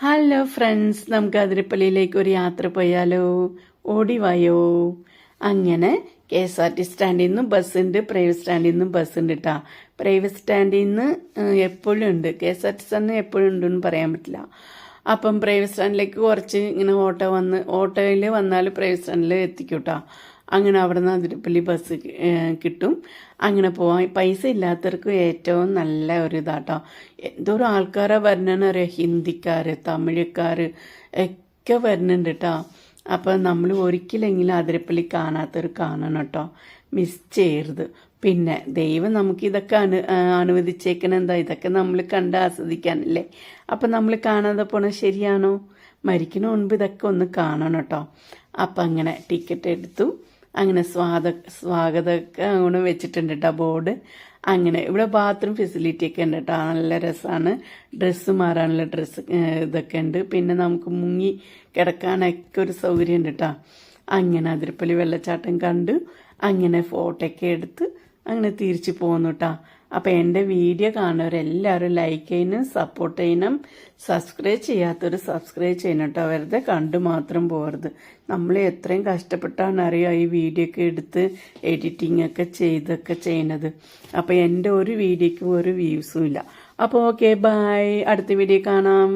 Hello friends, നമുക്ക് അതിരപ്പള്ളിയിലേക്ക് ഒരു യാത്ര പോയാലോ? ഓടിവായോ. അങ്ങനെ KSRT സ്റ്റാൻഡിൽ നിന്നും ബസ്സുണ്ട്, പ്രൈവറ്റ് സ്റ്റാൻഡിൽ നിന്നും ബസ്സുണ്ട് കേട്ടോ. പ്രൈവറ്റ് സ്റ്റാൻഡിൽ നിന്ന് എപ്പോഴും ഉണ്ട്, KSRT സ്റ്റാൻഡിൽ എപ്പോഴും ഉണ്ടെന്ന് പറയാൻ പറ്റില്ല. അപ്പം പ്രൈവറ്റ് സ്റ്റാൻഡിലേക്ക് കുറച്ച് ഇങ്ങനെ ഓട്ടോയിൽ വന്നാൽ പ്രൈവറ്റ് സ്റ്റാൻഡിൽ എത്തിക്കും കേട്ടോ. അങ്ങനെ അവിടെ നിന്ന് അതിരപ്പള്ളി ബസ് കിട്ടും. അങ്ങനെ പോവാൻ പൈസ ഇല്ലാത്തവർക്ക് ഏറ്റവും നല്ല ഒരു ഇതാട്ടോ. എന്തോരം ആൾക്കാരാ വരണമെന്ന് അറിയാം. ഹിന്ദിക്കാർ, തമിഴക്കാർ ഒക്കെ വരുന്നുണ്ട് കേട്ടോ. അപ്പം നമ്മൾ ഒരിക്കലെങ്കിലും അതിരപ്പള്ളി കാണാത്തവർ കാണണം കേട്ടോ, മിസ് ചെയ്യരുത്. പിന്നെ ദൈവം നമുക്ക് ഇതൊക്കെ അനുവദിച്ചേക്കണം. എന്താ, ഇതൊക്കെ നമ്മൾ കണ്ട് ആസ്വദിക്കാനല്ലേ. അപ്പം നമ്മൾ കാണാതെ പോണത് ശരിയാണോ? മരിക്കണ മുൻപ് ഇതൊക്കെ ഒന്ന് കാണണം കേട്ടോ. അപ്പം അങ്ങനെ ടിക്കറ്റ് എടുത്തു. അങ്ങനെ സ്വാഗതമൊക്കെ അങ്ങനെ വെച്ചിട്ടുണ്ട് കേട്ടോ, ബോർഡ്. അങ്ങനെ ഇവിടെ ബാത്റൂം ഫെസിലിറ്റി ഒക്കെ ഉണ്ട് കേട്ടോ, നല്ല രസമാണ്. ഡ്രസ്സ് മാറാനുള്ള ഇതൊക്കെ ഉണ്ട്. പിന്നെ നമുക്ക് മുങ്ങി കിടക്കാനൊക്കെ ഒരു സൗകര്യം ഉണ്ട് കേട്ടോ. അങ്ങനെ അതിരപ്പള്ളി വെള്ളച്ചാട്ടം കണ്ടു. അങ്ങനെ ഫോട്ടോ ഒക്കെ എടുത്ത് അങ്ങനെ തിരിച്ചു പോന്നു കേട്ടോ. അപ്പം എൻ്റെ വീഡിയോ കാണുന്നവരെല്ലാവരും ലൈക്ക് ചെയ്യണം, സപ്പോർട്ട് ചെയ്യണം. സബ്സ്ക്രൈബ് ചെയ്യാത്തവർ സബ്സ്ക്രൈബ് ചെയ്യണം കേട്ടോ. വെറുതെ കണ്ടു മാത്രം പോകരുത്. നമ്മൾ എത്രയും കഷ്ടപ്പെട്ടാണ് അറിയാം ഈ വീഡിയോ ഒക്കെ എടുത്ത് എഡിറ്റിംഗ് ഒക്കെ ചെയ്തൊക്കെ ചെയ്യണത്. അപ്പം എൻ്റെ ഒരു വീഡിയോയ്ക്കും ഒരു വ്യൂസും ഇല്ല. അപ്പോൾ ഓക്കെ, ബൈ. അടുത്ത വീഡിയോ കാണാം.